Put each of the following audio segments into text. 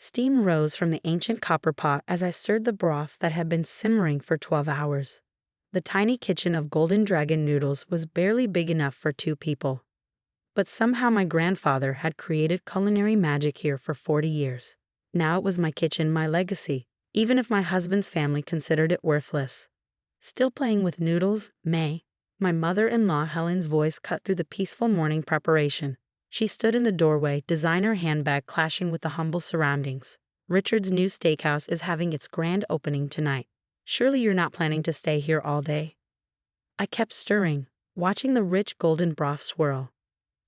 Steam rose from the ancient copper pot as I stirred the broth that had been simmering for 12 hours. The tiny kitchen of Golden Dragon Noodles was barely big enough for 2 people. But somehow my grandfather had created culinary magic here for 40 years. Now it was my kitchen, my legacy, even if my husband's family considered it worthless. Still playing with noodles, Mai, my mother-in-law Helen's voice cut through the peaceful morning preparation. She stood in the doorway, designer handbag clashing with the humble surroundings. Richard's new steakhouse is having its grand opening tonight. Surely you're not planning to stay here all day? I kept stirring, watching the rich golden broth swirl.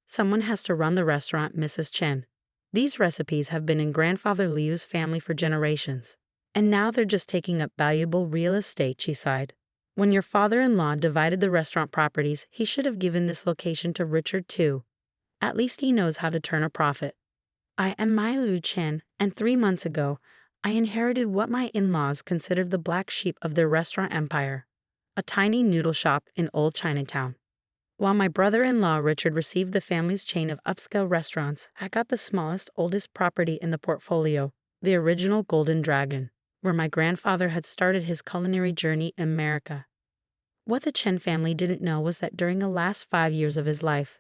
Someone has to run the restaurant, Mrs. Chen. These recipes have been in Grandfather Liu's family for generations. And now they're just taking up valuable real estate, she sighed. When your father-in-law divided the restaurant properties, he should have given this location to Richard too. At least he knows how to turn a profit. I am Mai Liu-Chen, and 3 months ago, I inherited what my in-laws considered the black sheep of their restaurant empire, a tiny noodle shop in Old Chinatown. While my brother-in-law Richard received the family's chain of upscale restaurants, I got the smallest, oldest property in the portfolio, the original Golden Dragon, where my grandfather had started his culinary journey in America. What the Chen family didn't know was that during the last 5 years of his life,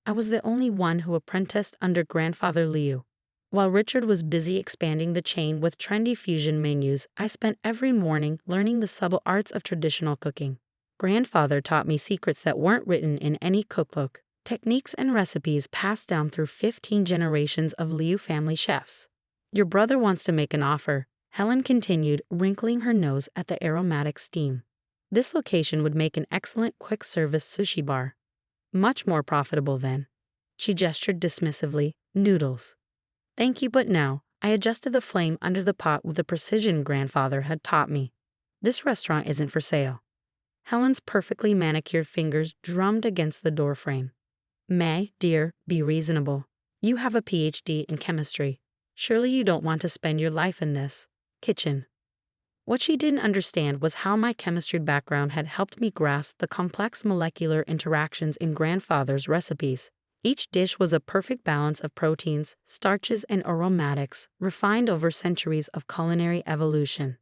I was the only one who apprenticed under Grandfather Liu. While Richard was busy expanding the chain with trendy fusion menus, I spent every morning learning the subtle arts of traditional cooking. Grandfather taught me secrets that weren't written in any cookbook, techniques and recipes passed down through 15 generations of Liu family chefs. Your brother wants to make an offer, Helen continued, wrinkling her nose at the aromatic steam. This location would make an excellent quick-service sushi bar. Much more profitable then. She gestured dismissively. Noodles. Thank you, but no. I adjusted the flame under the pot with the precision Grandfather had taught me. This restaurant isn't for sale. Helen's perfectly manicured fingers drummed against the doorframe. Mai, dear, be reasonable. You have a PhD in chemistry. Surely you don't want to spend your life in this kitchen. What she didn't understand was how my chemistry background had helped me grasp the complex molecular interactions in Grandfather's recipes. Each dish was a perfect balance of proteins, starches, and aromatics, refined over centuries of culinary evolution.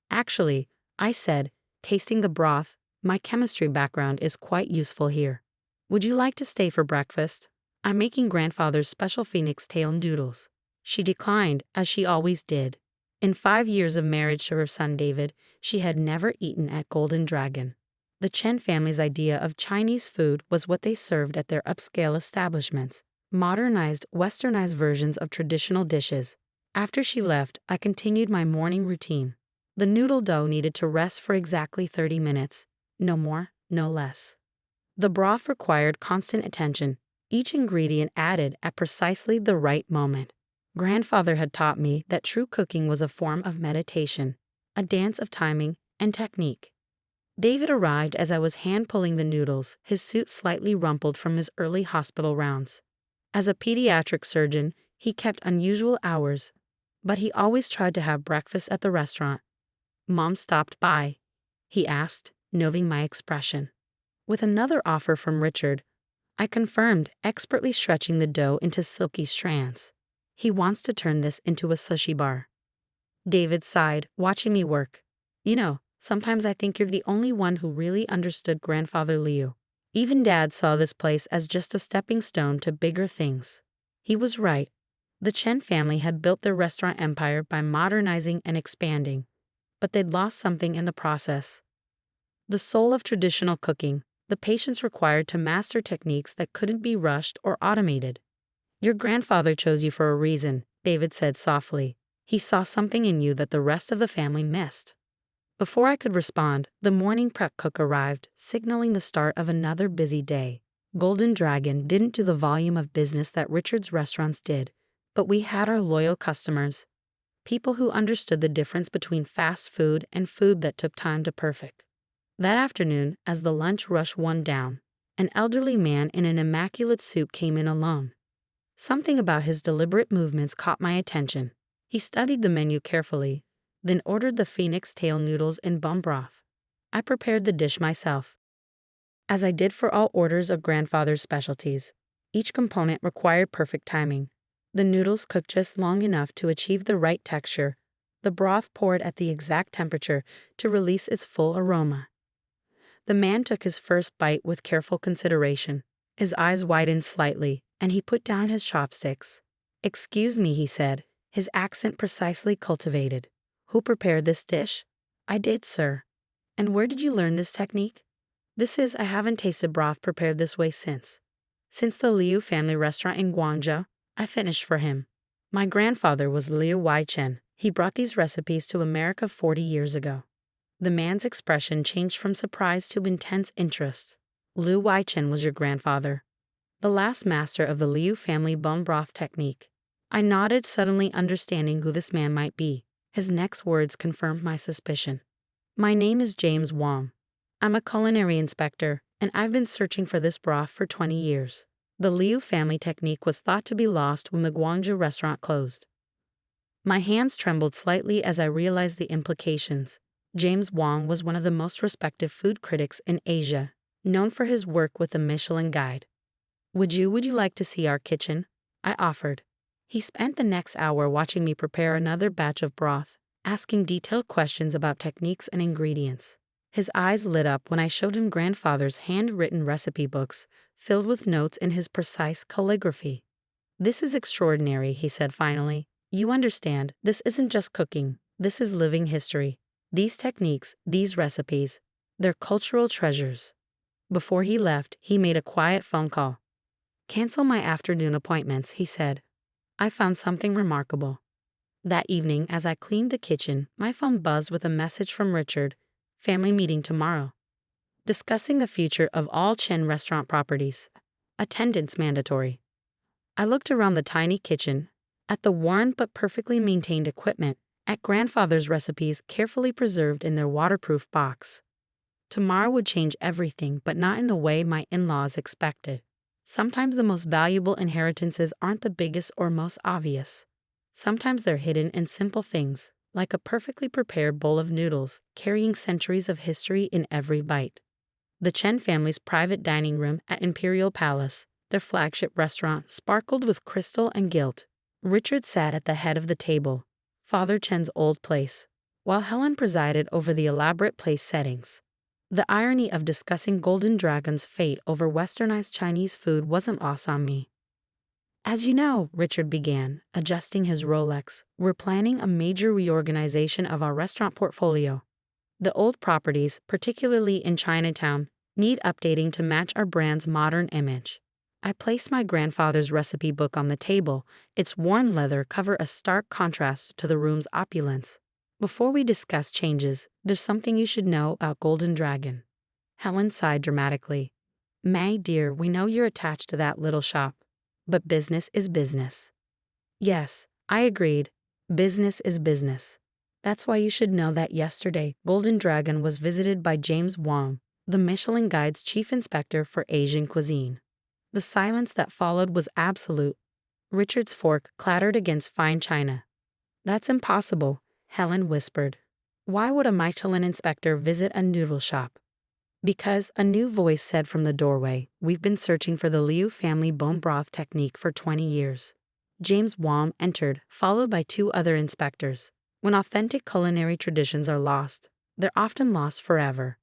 Actually, I said, tasting the broth, my chemistry background is quite useful here. Would you like to stay for breakfast? I'm making Grandfather's special phoenix tail noodles. She declined, as she always did. In 5 years of marriage to her son David, she had never eaten at Golden Dragon. The Chen family's idea of Chinese food was what they served at their upscale establishments, modernized, westernized versions of traditional dishes. After she left, I continued my morning routine. The noodle dough needed to rest for exactly 30 minutes, no more, no less. The broth required constant attention, each ingredient added at precisely the right moment. Grandfather had taught me that true cooking was a form of meditation, a dance of timing and technique. David arrived as I was hand-pulling the noodles, his suit slightly rumpled from his early hospital rounds. As a pediatric surgeon, he kept unusual hours, but he always tried to have breakfast at the restaurant. Mom stopped by, he asked, noting my expression. With another offer from Richard, I confirmed, expertly stretching the dough into silky strands. He wants to turn this into a sushi bar. David sighed, watching me work. You know, sometimes I think you're the only one who really understood Grandfather Liu. Even Dad saw this place as just a stepping stone to bigger things. He was right. The Chen family had built their restaurant empire by modernizing and expanding, but they'd lost something in the process. The soul of traditional cooking, the patience required to master techniques that couldn't be rushed or automated. Your grandfather chose you for a reason, David said softly. He saw something in you that the rest of the family missed. Before I could respond, the morning prep cook arrived, signaling the start of another busy day. Golden Dragon didn't do the volume of business that Richard's restaurants did, but we had our loyal customers. People who understood the difference between fast food and food that took time to perfect. That afternoon, as the lunch rush wound down, an elderly man in an immaculate suit came in alone. Something about his deliberate movements caught my attention. He studied the menu carefully, then ordered the phoenix tail noodles in bone broth. I prepared the dish myself. As I did for all orders of Grandfather's specialties, each component required perfect timing. The noodles cooked just long enough to achieve the right texture, the broth poured at the exact temperature to release its full aroma. The man took his first bite with careful consideration. His eyes widened slightly, and he put down his chopsticks. "Excuse me," he said, his accent precisely cultivated. "Who prepared this dish?" "I did, sir." "And where did you learn this technique?" I haven't tasted broth prepared this way since the Liu family restaurant in Guangzhou, I finished for him. My grandfather was Liu-Chen. He brought these recipes to America 40 years ago. The man's expression changed from surprise to intense interest. Liu-Chen was your grandfather, the last master of the Liu family bone broth technique. I nodded, suddenly understanding who this man might be. His next words confirmed my suspicion. "My name is James Wong. I'm a culinary inspector, and I've been searching for this broth for 20 years. The Liu family technique was thought to be lost when the Guangzhou restaurant closed." My hands trembled slightly as I realized the implications. James Wong was one of the most respected food critics in Asia, known for his work with the Michelin Guide. Would you like to see our kitchen?" I offered. He spent the next hour watching me prepare another batch of broth, asking detailed questions about techniques and ingredients. His eyes lit up when I showed him grandfather's handwritten recipe books, filled with notes in his precise calligraphy. "This is extraordinary," he said finally. "You understand, this isn't just cooking, this is living history. These techniques, these recipes, they're cultural treasures." Before he left, he made a quiet phone call. "Cancel my afternoon appointments," he said. I found something remarkable. That evening, as I cleaned the kitchen, my phone buzzed with a message from Richard. "Family meeting tomorrow. Discussing the future of all Chen restaurant properties. Attendance mandatory." I looked around the tiny kitchen, at the worn but perfectly maintained equipment, at grandfather's recipes carefully preserved in their waterproof box. Tomorrow would change everything, but not in the way my in-laws expected. Sometimes the most valuable inheritances aren't the biggest or most obvious. Sometimes they're hidden in simple things, like a perfectly prepared bowl of noodles, carrying centuries of history in every bite. The Chen family's private dining room at Imperial Palace, their flagship restaurant, sparkled with crystal and gilt. Richard sat at the head of the table, Father Chen's old place, while Helen presided over the elaborate place settings. The irony of discussing Golden Dragon's fate over westernized Chinese food wasn't lost on me. "As you know," Richard began, adjusting his Rolex, "we're planning a major reorganization of our restaurant portfolio. The old properties, particularly in Chinatown, need updating to match our brand's modern image." I placed my grandfather's recipe book on the table, its worn leather cover a stark contrast to the room's opulence. "Before we discuss changes, there's something you should know about Golden Dragon." Helen sighed dramatically. "Mai, dear, we know you're attached to that little shop, but business is business." "Yes," I agreed. "Business is business. That's why you should know that yesterday, Golden Dragon was visited by James Wong, the Michelin Guide's chief inspector for Asian cuisine." The silence that followed was absolute. Richard's fork clattered against fine china. "That's impossible," Helen whispered. "Why would a Michelin inspector visit a noodle shop?" "Because," a new voice said from the doorway, "we've been searching for the Liu family bone broth technique for 20 years. James Wong entered, followed by 2 other inspectors. When authentic culinary traditions are lost, they're often lost forever.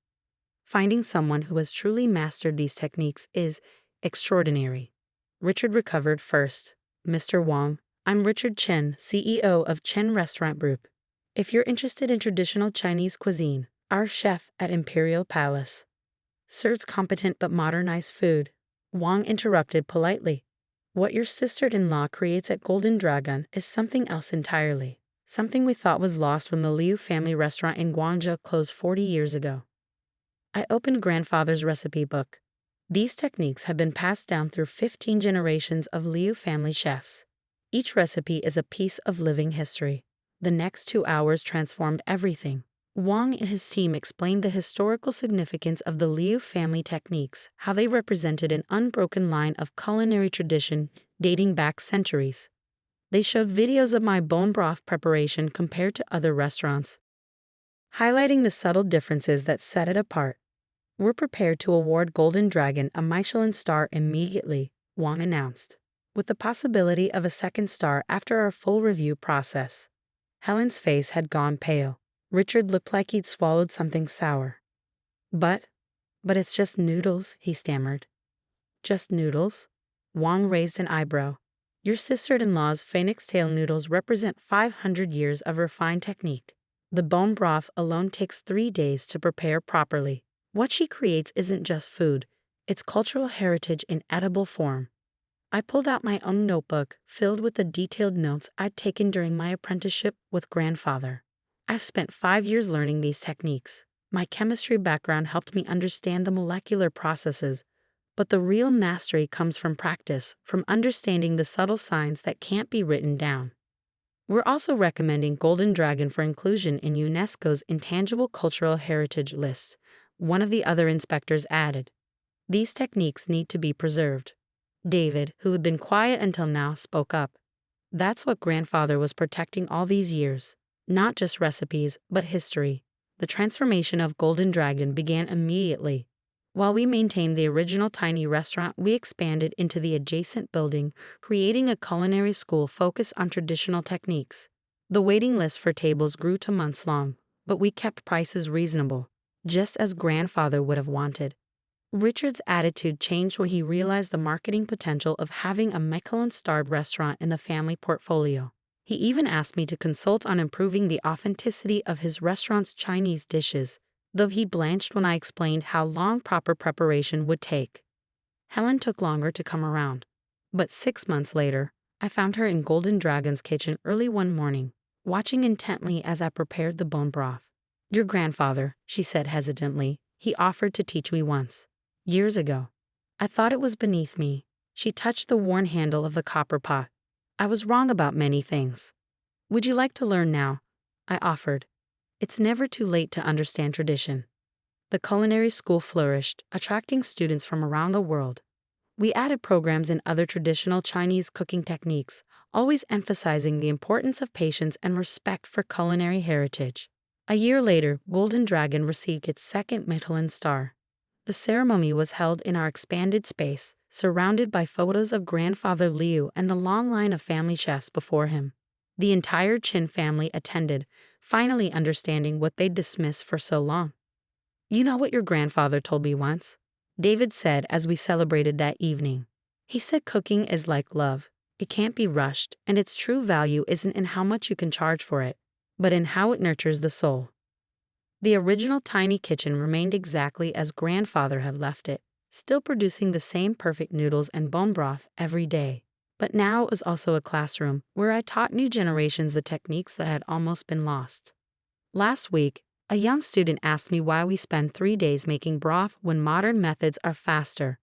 Finding someone who has truly mastered these techniques is extraordinary." Richard recovered first. "Mr. Wong, I'm Richard Chen, CEO of Chen Restaurant Group. If you're interested in traditional Chinese cuisine, our chef at Imperial Palace serves competent but modernized food." Wong interrupted politely. "What your sister-in-law creates at Golden Dragon is something else entirely. Something we thought was lost when the Liu family restaurant in Guangzhou closed 40 years ago." I opened grandfather's recipe book. These techniques have been passed down through 15 generations of Liu family chefs. Each recipe is a piece of living history. The next 2 hours transformed everything. Wong and his team explained the historical significance of the Liu family techniques, how they represented an unbroken line of culinary tradition dating back centuries. They showed videos of my bone broth preparation compared to other restaurants, highlighting the subtle differences that set it apart. "We're prepared to award Golden Dragon a Michelin star immediately," Wong announced. with the possibility of a second star after our full review process. Helen's face had gone pale. Richard looked like he'd swallowed something sour. But it's just noodles, he stammered. Just noodles? Wang raised an eyebrow. Your sister-in-law's phoenix tail noodles represent 500 years of refined technique. The bone broth alone takes 3 days to prepare properly. What she creates isn't just food, it's cultural heritage in edible form. I pulled out my own notebook filled with the detailed notes I'd taken during my apprenticeship with Grandfather. I've spent 5 years learning these techniques. My chemistry background helped me understand the molecular processes, but the real mastery comes from practice, from understanding the subtle signs that can't be written down. We're also recommending Golden Dragon for inclusion in UNESCO's Intangible Cultural Heritage list, one of the other inspectors added. These techniques need to be preserved. David, who had been quiet until now, spoke up. That's what Grandfather was protecting all these years. Not just recipes, but history. The transformation of Golden Dragon began immediately. While we maintained the original tiny restaurant, we expanded into the adjacent building, creating a culinary school focused on traditional techniques. The waiting list for tables grew to months long, but we kept prices reasonable, just as Grandfather would have wanted. Richard's attitude changed when he realized the marketing potential of having a Michelin-starred restaurant in the family portfolio. He even asked me to consult on improving the authenticity of his restaurant's Chinese dishes, though he blanched when I explained how long proper preparation would take. Helen took longer to come around, but 6 months later, I found her in Golden Dragon's kitchen early one morning, watching intently as I prepared the bone broth. Your grandfather, she said hesitantly, he offered to teach me once. Years ago. I thought it was beneath me. She touched the worn handle of the copper pot. I was wrong about many things. Would you like to learn now? I offered. It's never too late to understand tradition. The culinary school flourished, attracting students from around the world. We added programs in other traditional Chinese cooking techniques, always emphasizing the importance of patience and respect for culinary heritage. A year later, Golden Dragon received its second Michelin star. The ceremony was held in our expanded space, surrounded by photos of Grandfather Liu and the long line of family chefs before him. The entire Chen family attended, finally understanding what they'd dismissed for so long. You know what your grandfather told me once? David said as we celebrated that evening. He said cooking is like love. It can't be rushed, and its true value isn't in how much you can charge for it, but in how it nurtures the soul. The original tiny kitchen remained exactly as Grandfather had left it, still producing the same perfect noodles and bone broth every day. But now it was also a classroom where I taught new generations the techniques that had almost been lost. Last week, a young student asked me why we spend 3 days making broth when modern methods are faster.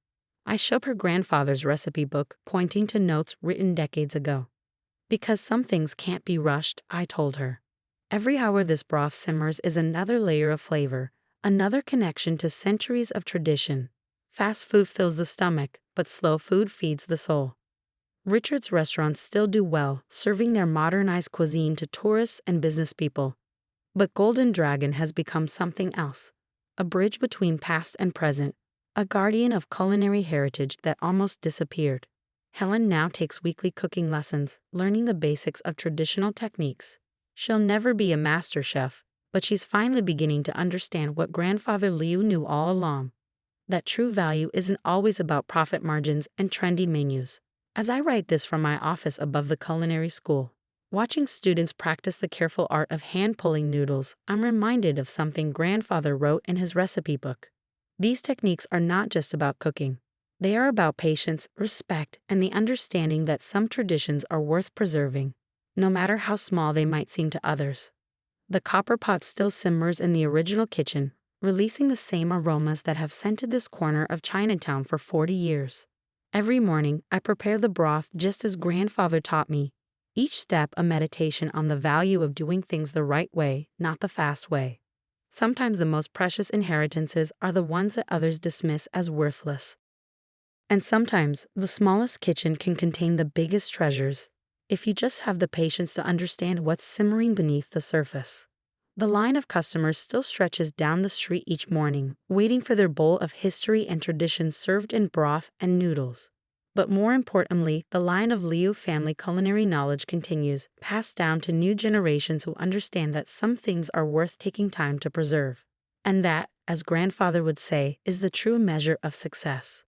I showed her grandfather's recipe book, pointing to notes written decades ago. Because some things can't be rushed, I told her. Every hour this broth simmers is another layer of flavor, another connection to centuries of tradition. Fast food fills the stomach, but slow food feeds the soul. Richard's restaurants still do well, serving their modernized cuisine to tourists and business people. But Golden Dragon has become something else, a bridge between past and present, a guardian of culinary heritage that almost disappeared. Helen now takes weekly cooking lessons, learning the basics of traditional techniques. She'll never be a master chef, but she's finally beginning to understand what Grandfather Liu knew all along. That true value isn't always about profit margins and trendy menus. As I write this from my office above the culinary school, watching students practice the careful art of hand-pulling noodles, I'm reminded of something Grandfather wrote in his recipe book. These techniques are not just about cooking. They are about patience, respect, and the understanding that some traditions are worth preserving, no matter how small they might seem to others. The copper pot still simmers in the original kitchen, releasing the same aromas that have scented this corner of Chinatown for 40 years. Every morning, I prepare the broth just as Grandfather taught me, each step a meditation on the value of doing things the right way, not the fast way. Sometimes the most precious inheritances are the ones that others dismiss as worthless. And sometimes the smallest kitchen can contain the biggest treasures, if you just have the patience to understand what's simmering beneath the surface. The line of customers still stretches down the street each morning, waiting for their bowl of history and tradition served in broth and noodles. But more importantly, the line of Liu family culinary knowledge continues, passed down to new generations who understand that some things are worth taking time to preserve. And that, as grandfather would say, is the true measure of success.